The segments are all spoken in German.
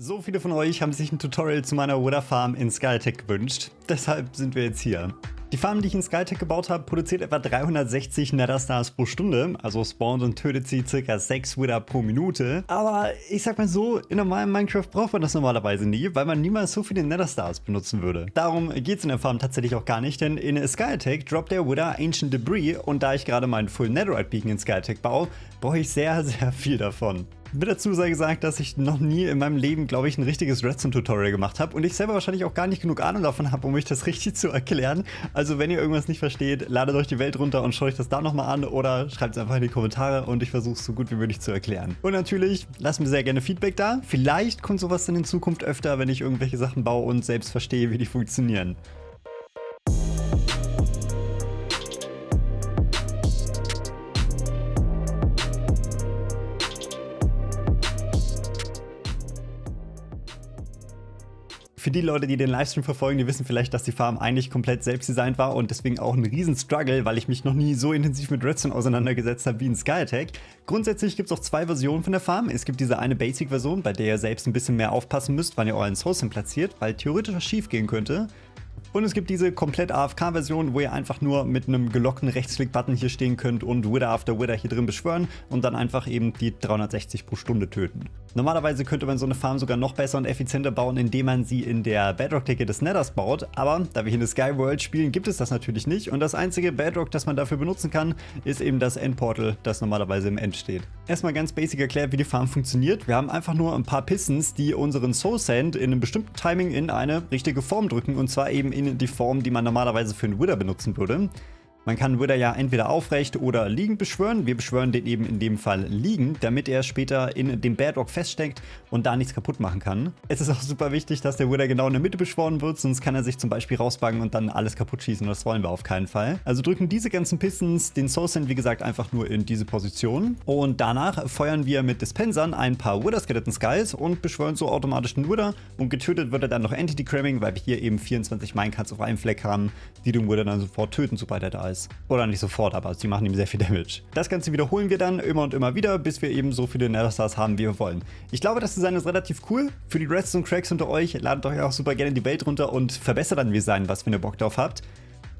So viele von euch haben sich ein Tutorial zu meiner Wither Farm in Skytech gewünscht. Deshalb sind wir jetzt hier. Die Farm, die ich in Skytech gebaut habe, produziert etwa 360 Netherstars pro Stunde, also spawnt und tötet sie ca. 6 Wither pro Minute. Aber ich sag mal so, in normalem Minecraft braucht man das normalerweise nie, weil man niemals so viele Netherstars benutzen würde. Darum geht es in der Farm tatsächlich auch gar nicht, denn in Skytech droppt der Wither Ancient Debris und da ich gerade meinen Full Netherite Beacon in Skytech baue, brauche ich sehr, sehr viel davon. Wird dazu sei gesagt, dass ich noch nie in meinem Leben, glaube ich, ein richtiges Redstone-Tutorial gemacht habe und ich selber wahrscheinlich auch gar nicht genug Ahnung davon habe, um euch das richtig zu erklären. Also wenn ihr irgendwas nicht versteht, ladet euch die Welt runter und schaut euch das da nochmal an oder schreibt es einfach in die Kommentare und ich versuche es so gut wie möglich zu erklären. Und natürlich, lasst mir sehr gerne Feedback da. Vielleicht kommt sowas dann in Zukunft öfter, wenn ich irgendwelche Sachen baue und selbst verstehe, wie die funktionieren. Für die Leute, die den Livestream verfolgen, die wissen vielleicht, dass die Farm eigentlich komplett selbst designt war und deswegen auch ein riesen Struggle, weil ich mich noch nie so intensiv mit Redstone auseinandergesetzt habe wie in Skytech. Grundsätzlich gibt es auch zwei Versionen von der Farm. Es gibt diese eine Basic-Version, bei der ihr selbst ein bisschen mehr aufpassen müsst, wann ihr euren Sourcing platziert, weil theoretisch was schief gehen könnte. Und es gibt diese komplett AFK-Version, wo ihr einfach nur mit einem gelockten Rechtsklick-Button hier stehen könnt und Wither after Wither hier drin beschwören und dann einfach eben die 360 pro Stunde töten. Normalerweise könnte man so eine Farm sogar noch besser und effizienter bauen, indem man sie in der Bedrock-Decke des Nethers baut, aber da wir hier eine Skyworld spielen, gibt es das natürlich nicht und das einzige Bedrock, das man dafür benutzen kann, ist eben das Endportal, das normalerweise im End steht. Erstmal ganz basic erklärt, wie die Farm funktioniert. Wir haben einfach nur ein paar Pistons, die unseren Soul Sand in einem bestimmten Timing in eine richtige Form drücken und zwar eben in die Form, die man normalerweise für einen Wither benutzen würde. Man kann Wither ja entweder aufrecht oder liegend beschwören. Wir beschwören den eben in dem Fall liegend, damit er später in dem Bedrock feststeckt und da nichts kaputt machen kann. Es ist auch super wichtig, dass der Wither genau in der Mitte beschworen wird, sonst kann er sich zum Beispiel rausbuggen und dann alles kaputt schießen. Das wollen wir auf keinen Fall. Also drücken diese ganzen Pistons den Soul Sand, wie gesagt, einfach nur in diese Position. Und danach feuern wir mit Dispensern ein paar Wither Skeleton Skulls und beschwören so automatisch den Wither. Und getötet wird er dann noch Entity Cramming, weil wir hier eben 24 Minecarts auf einem Fleck haben, die den Wither dann sofort töten, sobald er da ist. Oder nicht sofort, aber sie machen ihm sehr viel Damage. Das Ganze wiederholen wir dann immer und immer wieder, bis wir eben so viele Netherstars haben, wie wir wollen. Ich glaube, das Design ist relativ cool. Für die Redstone-Cracks unter euch, ladet euch auch super gerne die Welt runter und verbessert dann Design, was wenn ihr Bock drauf habt.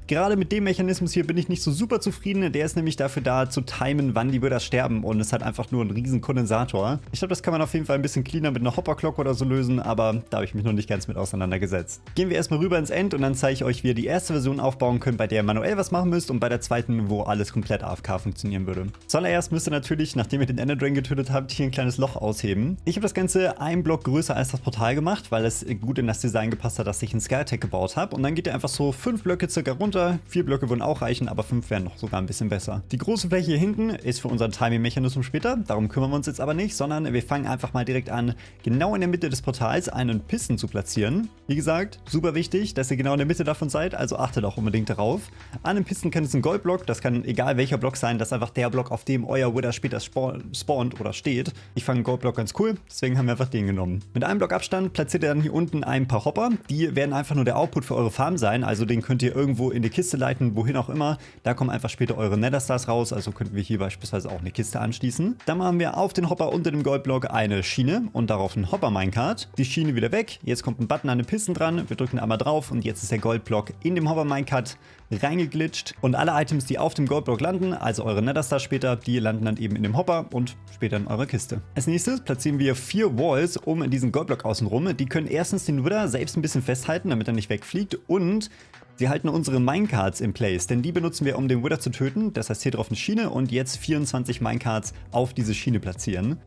Gerade mit dem Mechanismus hier bin ich nicht so super zufrieden. Der ist nämlich dafür da, zu timen, wann die Wither sterben und ist halt einfach nur ein riesen Kondensator. Ich glaube, das kann man auf jeden Fall ein bisschen cleaner mit einer Hopper-Clock oder so lösen, aber da habe ich mich noch nicht ganz mit auseinandergesetzt. Gehen wir erstmal rüber ins End und dann zeige ich euch, wie ihr die erste Version aufbauen könnt, bei der ihr manuell was machen müsst und bei der zweiten, wo alles komplett AFK funktionieren würde. Zuallererst müsst ihr natürlich, nachdem ihr den Ender Drain getötet habt, hier ein kleines Loch ausheben. Ich habe das Ganze einen Block größer als das Portal gemacht, weil es gut in das Design gepasst hat, das ich in Skytech gebaut habe. Und dann geht ihr einfach so 5 Blöcke circa runter. 4 Blöcke würden auch reichen, aber 5 wären noch sogar ein bisschen besser. Die große Fläche hier hinten ist für unseren Timing-Mechanismus später. Darum kümmern wir uns jetzt aber nicht, sondern wir fangen einfach mal direkt an, genau in der Mitte des Portals einen Piston zu platzieren. Wie gesagt, super wichtig, dass ihr genau in der Mitte davon seid, also achtet auch unbedingt darauf. An einem Piston kann es ein Goldblock, das kann egal welcher Block sein, das ist einfach der Block, auf dem euer Wither später spawnt oder steht. Ich fand einen Goldblock ganz cool, deswegen haben wir einfach den genommen. Mit einem Block Abstand platziert ihr dann hier unten ein paar Hopper. Die werden einfach nur der Output für eure Farm sein, also den könnt ihr irgendwo in die Kiste leiten, wohin auch immer. Da kommen einfach später eure Netherstars raus, also könnten wir hier beispielsweise auch eine Kiste anschließen. Dann machen wir auf den Hopper unter dem Goldblock eine Schiene und darauf einen Hopper-Minecart. Die Schiene wieder weg, jetzt kommt ein Button an den Piston dran, wir drücken einmal drauf und jetzt ist der Goldblock in dem Hopper-Minecart reingeglitscht und alle Items, die auf dem Goldblock landen, also eure Netherstars später, die landen dann eben in dem Hopper und später in eurer Kiste. Als nächstes platzieren wir 4 Walls um diesen Goldblock außenrum. Die können erstens den Wither selbst ein bisschen festhalten, damit er nicht wegfliegt und sie halten unsere Minecarts in place, denn die benutzen wir, um den Wither zu töten. Das heißt, hier drauf eine Schiene und jetzt 24 Minecarts auf diese Schiene platzieren.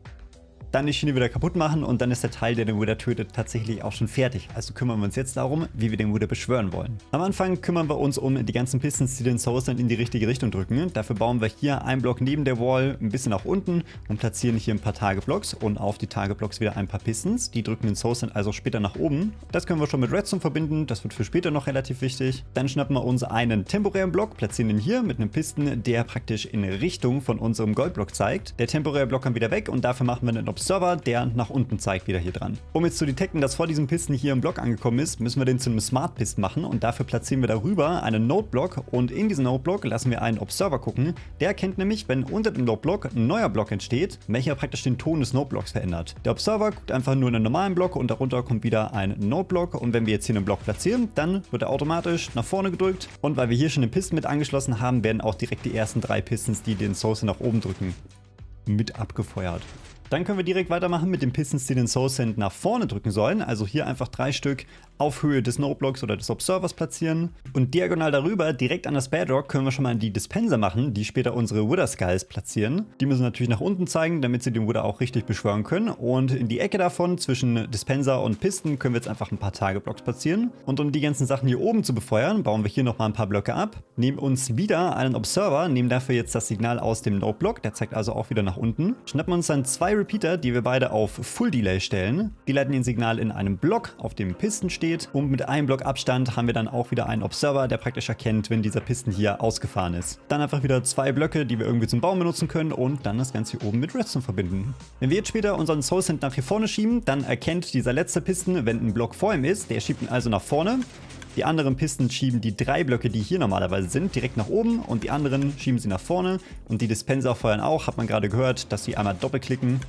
Dann die Schiene wieder kaputt machen und dann ist der Teil, der den Wither tötet, tatsächlich auch schon fertig. Also kümmern wir uns jetzt darum, wie wir den Wither beschwören wollen. Am Anfang kümmern wir uns um die ganzen Pistons, die den Soul Sand in die richtige Richtung drücken. Dafür bauen wir hier einen Block neben der Wall ein bisschen nach unten und platzieren hier ein paar Tageblocks und auf die Tageblocks wieder ein paar Pistons. Die drücken den Soul Sand also später nach oben. Das können wir schon mit Redstone verbinden, das wird für später noch relativ wichtig. Dann schnappen wir uns einen temporären Block, platzieren ihn hier mit einem Piston, der praktisch in Richtung von unserem Goldblock zeigt. Der temporäre Block kann wieder weg und dafür machen wir einen Obsidian Observer, der nach unten zeigt, wieder hier dran. Um jetzt zu detecten, dass vor diesem Piston hier ein Block angekommen ist, müssen wir den zu einem Smart Piston machen und dafür platzieren wir darüber einen Node Block und in diesen Node Block lassen wir einen Observer gucken. Der erkennt nämlich, wenn unter dem Node Block ein neuer Block entsteht, welcher praktisch den Ton des Node Blocks verändert. Der Observer guckt einfach nur in einen normalen Block und darunter kommt wieder ein Node Block und wenn wir jetzt hier einen Block platzieren, dann wird er automatisch nach vorne gedrückt und weil wir hier schon den Piston mit angeschlossen haben, werden auch direkt die ersten 3 Pistons, die den Source nach oben drücken, mit abgefeuert. Dann können wir direkt weitermachen mit den Pistons, die den Source Send nach vorne drücken sollen. Also hier einfach 3 Stück auf Höhe des Node-Blocks oder des Observers platzieren. Und diagonal darüber, direkt an das Bedrock, können wir schon mal die Dispenser machen, die später unsere Wither Skulls platzieren. Die müssen natürlich nach unten zeigen, damit sie den Wither auch richtig beschwören können. Und in die Ecke davon, zwischen Dispenser und Piston, können wir jetzt einfach ein paar Tageblocks platzieren. Und um die ganzen Sachen hier oben zu befeuern, bauen wir hier nochmal ein paar Blöcke ab, nehmen uns wieder einen Observer, nehmen dafür jetzt das Signal aus dem Node-Block, der zeigt also auch wieder nach unten. Schnappen uns dann 2 Repeater, die wir beide auf Full Delay stellen. Die leiten den Signal in einem Block, auf dem Piston steht. Und mit einem Block Abstand haben wir dann auch wieder einen Observer, der praktisch erkennt, wenn dieser Piston hier ausgefahren ist. Dann einfach wieder 2 Blöcke, die wir irgendwie zum Bauen benutzen können und dann das Ganze hier oben mit Redstone verbinden. Wenn wir jetzt später unseren Source Send nach hier vorne schieben, dann erkennt dieser letzte Piston, wenn ein Block vor ihm ist, der schiebt ihn also nach vorne. Die anderen Pistons schieben die 3 Blöcke, die hier normalerweise sind, direkt nach oben und die anderen schieben sie nach vorne. Und die Dispenser feuern auch, hat man gerade gehört, dass sie einmal doppelklicken.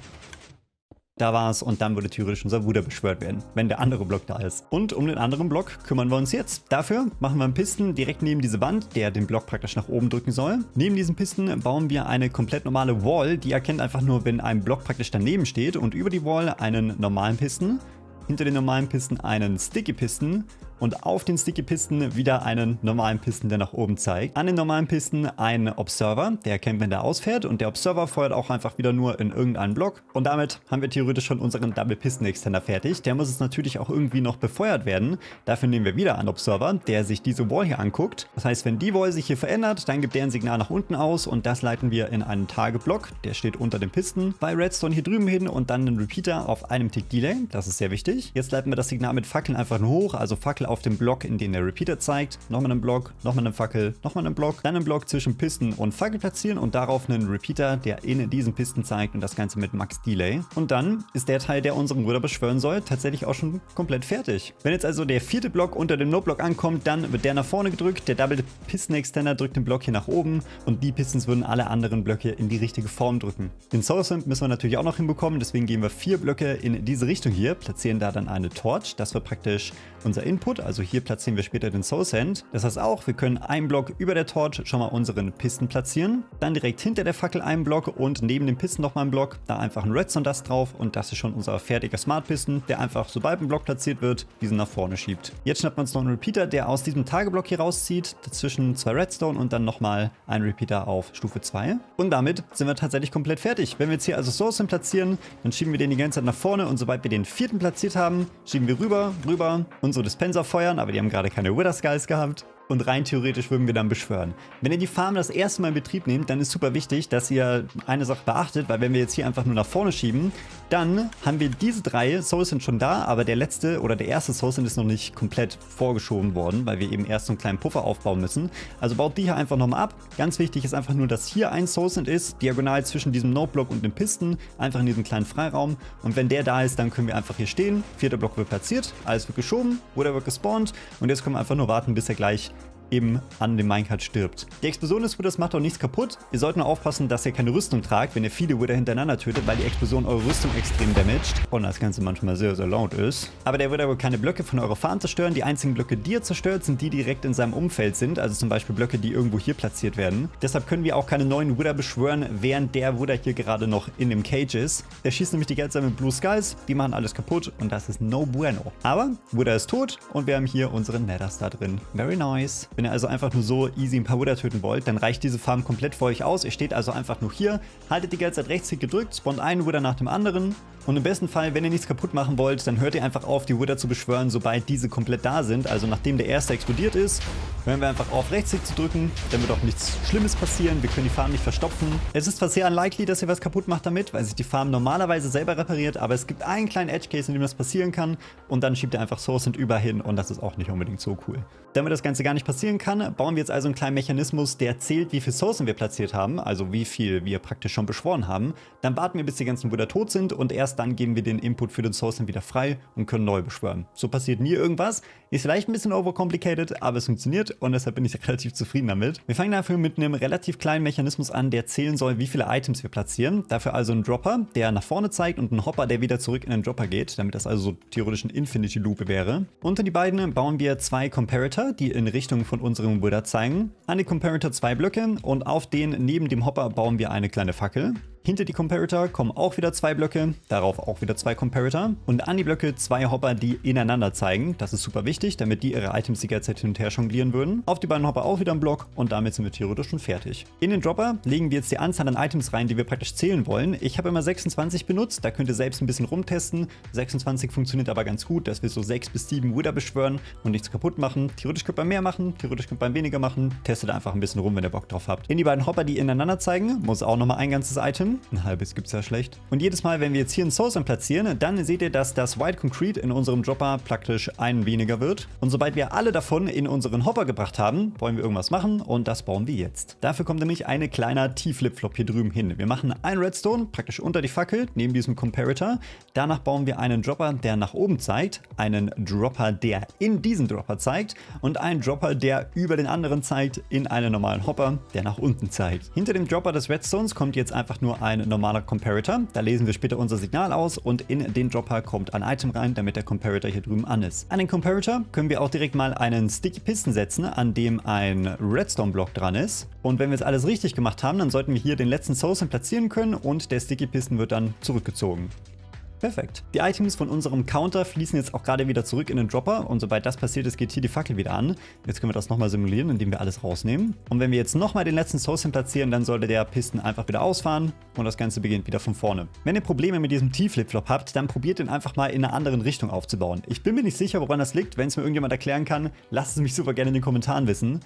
Da war es und dann würde theoretisch unser Wither beschwört werden, wenn der andere Block da ist. Und um den anderen Block kümmern wir uns jetzt. Dafür machen wir einen Piston direkt neben diese Wand, der den Block praktisch nach oben drücken soll. Neben diesem Piston bauen wir eine komplett normale Wall, die erkennt einfach nur, wenn ein Block praktisch daneben steht und über die Wall einen normalen Piston. Hinter den normalen Piston einen Sticky Piston und auf den Sticky Piston wieder einen normalen Piston, der nach oben zeigt. An den normalen Piston ein Observer, der erkennt, wenn der ausfährt und der Observer feuert auch einfach wieder nur in irgendeinen Block. Und damit haben wir theoretisch schon unseren Double Piston Extender fertig. Der muss jetzt natürlich auch irgendwie noch befeuert werden. Dafür nehmen wir wieder einen Observer, der sich diese Wall hier anguckt. Das heißt, wenn die Wall sich hier verändert, dann gibt der ein Signal nach unten aus und das leiten wir in einen Tageblock. Der steht unter dem Piston. Bei Redstone hier drüben hin und dann einen Repeater auf einem Tick Delay. Das ist sehr wichtig. Jetzt leiten wir das Signal mit Fackeln einfach nur hoch, also Fackel auf dem Block, in den der Repeater zeigt, nochmal einen Block, nochmal eine Fackel, nochmal einen Block, dann einen Block zwischen Piston und Fackel platzieren und darauf einen Repeater, der in diesen Piston zeigt und das Ganze mit Max Delay. Und dann ist der Teil, der unseren Wither beschwören soll, tatsächlich auch schon komplett fertig. Wenn jetzt also der 4. Block unter dem Node-Block ankommt, dann wird der nach vorne gedrückt, der Double Piston Extender drückt den Block hier nach oben und die Pistons würden alle anderen Blöcke in die richtige Form drücken. Den Source Send müssen wir natürlich auch noch hinbekommen, deswegen gehen wir 4 Blöcke in diese Richtung hier, platzieren da dann eine Torch, das wird praktisch unser Input, also hier platzieren wir später den Source Send. Das heißt auch, wir können einen Block über der Torch schon mal unseren Piston platzieren, dann direkt hinter der Fackel einen Block und neben dem Piston nochmal einen Block, da einfach ein Redstone Dust drauf und das ist schon unser fertiger Smart Piston, der einfach, sobald ein Block platziert wird, diesen nach vorne schiebt. Jetzt schnappt man uns noch einen Repeater, der aus diesem Tageblock hier rauszieht, dazwischen 2 Redstone und dann nochmal einen Repeater auf Stufe 2. Und damit sind wir tatsächlich komplett fertig. Wenn wir jetzt hier also Source Send platzieren, dann schieben wir den die ganze Zeit nach vorne und sobald wir den 4. platziert haben, schieben wir rüber, unsere Dispenser feuern, aber die haben gerade keine Wither Skulls gehabt. Und rein theoretisch würden wir dann beschwören. Wenn ihr die Farm das erste Mal in Betrieb nehmt, dann ist super wichtig, dass ihr eine Sache beachtet, weil wenn wir jetzt hier einfach nur nach vorne schieben, dann haben wir diese 3 Source Send schon da, aber der letzte oder der erste Source Send ist noch nicht komplett vorgeschoben worden, weil wir eben erst so einen kleinen Puffer aufbauen müssen. Also baut die hier einfach nochmal ab. Ganz wichtig ist einfach nur, dass hier ein Source Send ist, diagonal zwischen diesem Node-Block und dem Piston, einfach in diesem kleinen Freiraum. Und wenn der da ist, dann können wir einfach hier stehen. 4. Block wird platziert, alles wird geschoben, Wither wird gespawnt und jetzt können wir einfach nur warten, bis er gleich eben an dem Minecart stirbt. Die Explosion des Withers macht auch nichts kaputt. Ihr sollt nur aufpassen, dass ihr keine Rüstung tragt, wenn ihr viele Wither hintereinander tötet, weil die Explosion eure Rüstung extrem damaged und das Ganze manchmal sehr, sehr laut ist. Aber der Wither wird keine Blöcke von eurer Farm zerstören. Die einzigen Blöcke, die er zerstört, sind die, die direkt in seinem Umfeld sind, also zum Beispiel Blöcke, die irgendwo hier platziert werden. Deshalb können wir auch keine neuen Wither beschwören, während der Wither hier gerade noch in dem Cage ist. Der schießt nämlich die ganze Zeit mit Blue Skulls, die machen alles kaputt und das ist no bueno. Aber Wither ist tot und wir haben hier unseren Nether Star drin. Very nice. Wenn ihr also einfach nur so easy ein paar Wither töten wollt, dann reicht diese Farm komplett für euch aus. Ihr steht also einfach nur hier, haltet die ganze Zeit Rechtsklick gedrückt, spawnt einen Wither nach dem anderen und im besten Fall, wenn ihr nichts kaputt machen wollt, dann hört ihr einfach auf, die Wither zu beschwören, sobald diese komplett da sind. Also nachdem der erste explodiert ist, hören wir einfach auf, Rechtsklick zu drücken, dann wird auch nichts Schlimmes passieren, wir können die Farm nicht verstopfen. Es ist zwar sehr unlikely, dass ihr was kaputt macht damit, weil sich die Farm normalerweise selber repariert, aber es gibt einen kleinen Edge Case, in dem das passieren kann und dann schiebt ihr einfach Source Send über hin und das ist auch nicht unbedingt so cool. Damit das Ganze gar nicht passiert, passieren kann, bauen wir jetzt also einen kleinen Mechanismus, der zählt, wie viel Sourcen wir platziert haben, also wie viel wir praktisch schon beschworen haben. Dann warten wir, bis die ganzen Wither tot sind und erst dann geben wir den Input für den Sourcen wieder frei und können neu beschwören. So passiert nie irgendwas. Ist vielleicht ein bisschen overcomplicated, aber es funktioniert und deshalb bin ich relativ zufrieden damit. Wir fangen dafür mit einem relativ kleinen Mechanismus an, der zählen soll, wie viele Items wir platzieren. Dafür also einen Dropper, der nach vorne zeigt und einen Hopper, der wieder zurück in den Dropper geht, damit das also so theoretisch ein Infinity Loop wäre. Unter die beiden bauen wir zwei Comparator, die in Richtung von unserem Wither zeigen. An die Comparator zwei Blöcke und auf den neben dem Hopper bauen wir eine kleine Fackel. Hinter die Comparator kommen auch wieder zwei Blöcke, darauf auch wieder zwei Comparator und an die Blöcke zwei Hopper, die ineinander zeigen. Das ist super wichtig, damit die ihre Items die ganze Zeit hin und her jonglieren würden. Auf die beiden Hopper auch wieder ein Block und damit sind wir theoretisch schon fertig. In den Dropper legen wir jetzt die Anzahl an Items rein, die wir praktisch zählen wollen. Ich habe immer 26 benutzt, da könnt ihr selbst ein bisschen rumtesten. 26 funktioniert aber ganz gut, dass wir so 6 bis 7 Wither beschwören und nichts kaputt machen. Theoretisch könnt man mehr machen, theoretisch könnt man weniger machen. Testet einfach ein bisschen rum, wenn ihr Bock drauf habt. In die beiden Hopper, die ineinander zeigen, muss auch nochmal ein ganzes Item. Ein halbes gibt's ja schlecht. Und jedes Mal, wenn wir jetzt hier einen Source platzieren, dann seht ihr, dass das White Concrete in unserem Dropper praktisch einen weniger wird. Und sobald wir alle davon in unseren Hopper gebracht haben, wollen wir irgendwas machen und das bauen wir jetzt. Dafür kommt nämlich ein kleiner T-Flip-Flop hier drüben hin. Wir machen einen Redstone praktisch unter die Fackel, neben diesem Comparator. Danach bauen wir einen Dropper, der nach oben zeigt, einen Dropper, der in diesen Dropper zeigt und einen Dropper, der über den anderen zeigt, in einen normalen Hopper, der nach unten zeigt. Hinter dem Dropper des Redstones kommt jetzt einfach nur ein normaler Comparator. Da lesen wir später unser Signal aus und in den Dropper kommt ein Item rein, damit der Comparator hier drüben an ist. An den Comparator können wir auch direkt mal einen Sticky Piston setzen, an dem ein Redstone-Block dran ist. Und wenn wir jetzt alles richtig gemacht haben, dann sollten wir hier den letzten Source platzieren können und der Sticky Piston wird dann zurückgezogen. Perfekt. Die Items von unserem Counter fließen jetzt auch gerade wieder zurück in den Dropper und sobald das passiert ist, geht hier die Fackel wieder an. Jetzt können wir das nochmal simulieren, indem wir alles rausnehmen. Und wenn wir jetzt nochmal den letzten Source platzieren, dann sollte der Piston einfach wieder ausfahren und das Ganze beginnt wieder von vorne. Wenn ihr Probleme mit diesem T-Flip-Flop habt, dann probiert den einfach mal in einer anderen Richtung aufzubauen. Ich bin mir nicht sicher, woran das liegt. Wenn es mir irgendjemand erklären kann, lasst es mich super gerne in den Kommentaren wissen.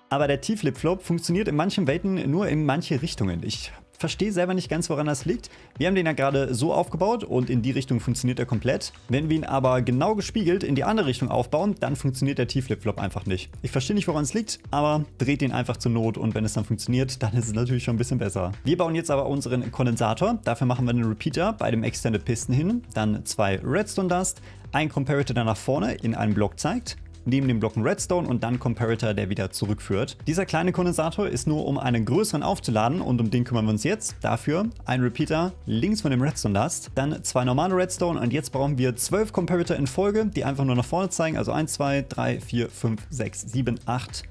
Aber der T-Flip-Flop funktioniert in manchen Welten nur in manche Richtungen. Ich verstehe selber nicht ganz, woran das liegt. Wir haben den ja gerade so aufgebaut und in die Richtung funktioniert er komplett. Wenn wir ihn aber genau gespiegelt in die andere Richtung aufbauen, dann funktioniert der T-Flip-Flop einfach nicht. Ich verstehe nicht, woran es liegt, aber dreht ihn einfach zur Not und wenn es dann funktioniert, dann ist es natürlich schon ein bisschen besser. Wir bauen jetzt aber unseren Kondensator. Dafür machen wir einen Repeater bei dem Extended Piston hin, dann zwei Redstone Dust, ein Comparator, der nach vorne in einen Block zeigt, neben dem Block ein Redstone und dann Comparator, der wieder zurückführt. Dieser kleine Kondensator ist nur, um einen größeren aufzuladen und um den kümmern wir uns jetzt. Dafür ein Repeater links von dem Redstone Dust, dann zwei normale Redstone und jetzt brauchen wir 12 Comparator in Folge, die einfach nur nach vorne zeigen. Also 1, 2, 3, 4, 5, 6, 7, 8,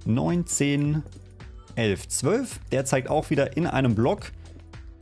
9, 10, 11, 12. Der zeigt auch wieder in einem Block.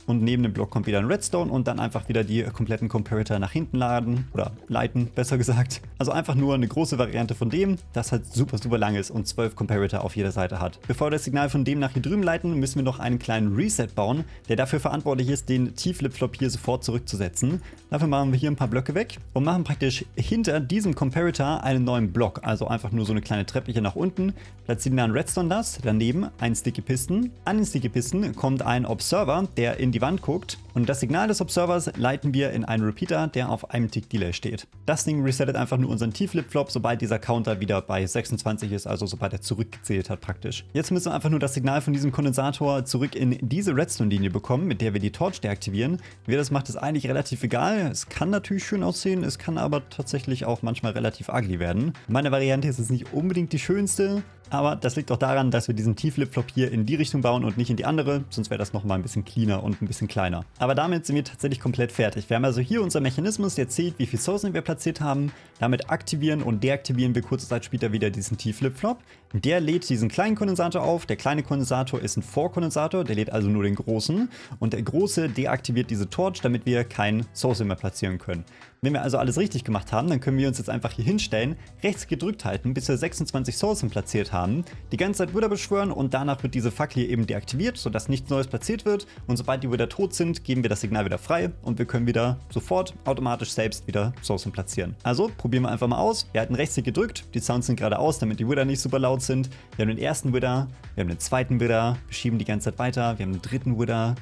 Und neben dem Block kommt wieder ein Redstone und dann einfach wieder die kompletten Comparator nach hinten laden oder leiten, besser gesagt. Also einfach nur eine große Variante von dem, das halt super, super lang ist und 12 Comparator auf jeder Seite hat. Bevor wir das Signal von dem nach hier drüben leiten, müssen wir noch einen kleinen Reset bauen, der dafür verantwortlich ist, den T-Flip-Flop hier sofort zurückzusetzen. Dafür machen wir hier ein paar Blöcke weg und machen praktisch hinter diesem Comparator einen neuen Block. Also einfach nur so eine kleine Treppe hier nach unten. Platzieren da einen Redstone Dust, daneben einen Sticky Piston. An den Sticky Piston kommt ein Observer, der in die Wand guckt und das Signal des Observers leiten wir in einen Repeater, der auf einem Tick Delay steht. Das Ding resettet einfach nur unseren T-Flip-Flop, sobald dieser Counter wieder bei 26 ist, also sobald er zurückgezählt hat praktisch. Jetzt müssen wir einfach nur das Signal von diesem Kondensator zurück in diese Redstone-Linie bekommen, mit der wir die Torch deaktivieren. Wer das macht, ist eigentlich relativ egal. Es kann natürlich schön aussehen, es kann aber tatsächlich auch manchmal relativ ugly werden. Meine Variante ist jetzt nicht unbedingt die schönste, aber das liegt auch daran, dass wir diesen T-Flip-Flop hier in die Richtung bauen und nicht in die andere, sonst wäre das nochmal ein bisschen cleaner und ein bisschen kleiner. Aber damit sind wir tatsächlich komplett fertig. Wir haben also hier unser Mechanismus, der zählt, wie viel Sourcen wir platziert haben. Damit aktivieren und deaktivieren wir kurze Zeit später wieder diesen T-Flip-Flop. Der lädt diesen kleinen Kondensator auf. Der kleine Kondensator ist ein Vorkondensator, der lädt also nur den großen. Und der große deaktiviert diese Torch, damit wir kein Source mehr platzieren können. Wenn wir also alles richtig gemacht haben, dann können wir uns jetzt einfach hier hinstellen, rechts gedrückt halten, bis wir 26 Sourcen platziert haben, die ganze Zeit Wither beschwören und danach wird diese Fackel hier eben deaktiviert, sodass nichts Neues platziert wird und sobald die Wither tot sind, geben wir das Signal wieder frei und wir können wieder sofort automatisch selbst wieder Sourcen platzieren. Also probieren wir einfach mal aus. Wir halten rechtsklick gedrückt, die Sounds sind gerade aus, damit die Wither nicht super laut sind. Wir haben den ersten Wither, wir haben den zweiten Wither, wir schieben die ganze Zeit weiter, wir haben den dritten Wither,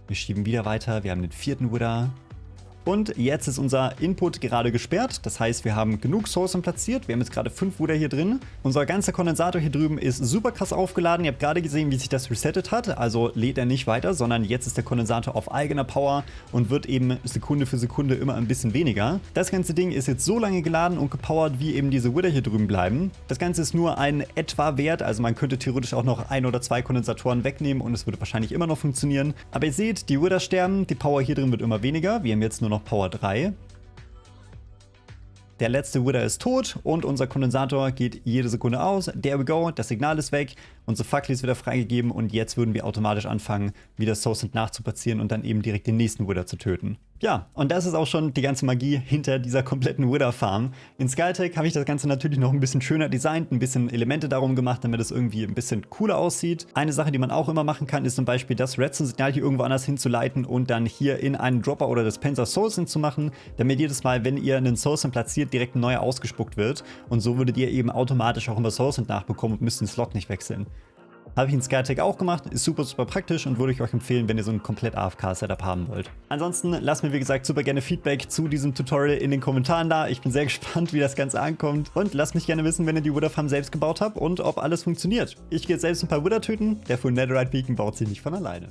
wir schieben wieder weiter, wir haben den vierten Wither. Und jetzt ist unser Input gerade gesperrt. Das heißt, wir haben genug Sourcen platziert. Wir haben jetzt gerade 5 Wither hier drin. Unser ganzer Kondensator hier drüben ist super krass aufgeladen. Ihr habt gerade gesehen, wie sich das resettet hat. Also lädt er nicht weiter, sondern jetzt ist der Kondensator auf eigener Power und wird eben Sekunde für Sekunde immer ein bisschen weniger. Das ganze Ding ist jetzt so lange geladen und gepowert, wie eben diese Wither hier drüben bleiben. Das Ganze ist nur ein etwa Wert. Also man könnte theoretisch auch noch 1 oder 2 Kondensatoren wegnehmen und es würde wahrscheinlich immer noch funktionieren. Aber ihr seht, die Wither sterben. Die Power hier drin wird immer weniger. Wir haben jetzt nur noch Power 3. Der letzte Wither ist tot und unser Kondensator geht jede Sekunde aus. There we go, das Signal ist weg, unsere Fackel ist wieder freigegeben und jetzt würden wir automatisch anfangen, wieder Sourcent nachzuplatzieren und dann eben direkt den nächsten Wither zu töten. Ja, und das ist auch schon die ganze Magie hinter dieser kompletten Wither-Farm. In Skytech habe ich das Ganze natürlich noch ein bisschen schöner designt, ein bisschen Elemente darum gemacht, damit es irgendwie ein bisschen cooler aussieht. Eine Sache, die man auch immer machen kann, ist zum Beispiel das Redstone-Signal hier irgendwo anders hinzuleiten und dann hier in einen Dropper oder Dispenser Sourcent zu machen, damit jedes Mal, wenn ihr einen Sourcent platziert, direkt ein neuer ausgespuckt wird. Und so würdet ihr eben automatisch auch immer Sourcent nachbekommen und müsst den Slot nicht wechseln. Habe ich in Skytech auch gemacht, ist super, super praktisch und würde ich euch empfehlen, wenn ihr so ein komplett AFK-Setup haben wollt. Ansonsten lasst mir, wie gesagt, super gerne Feedback zu diesem Tutorial in den Kommentaren da. Ich bin sehr gespannt, wie das Ganze ankommt. Und lasst mich gerne wissen, wenn ihr die Wither Farm selbst gebaut habt und ob alles funktioniert. Ich gehe jetzt selbst ein paar Wither töten, der Full Netherite Beacon baut sich nicht von alleine.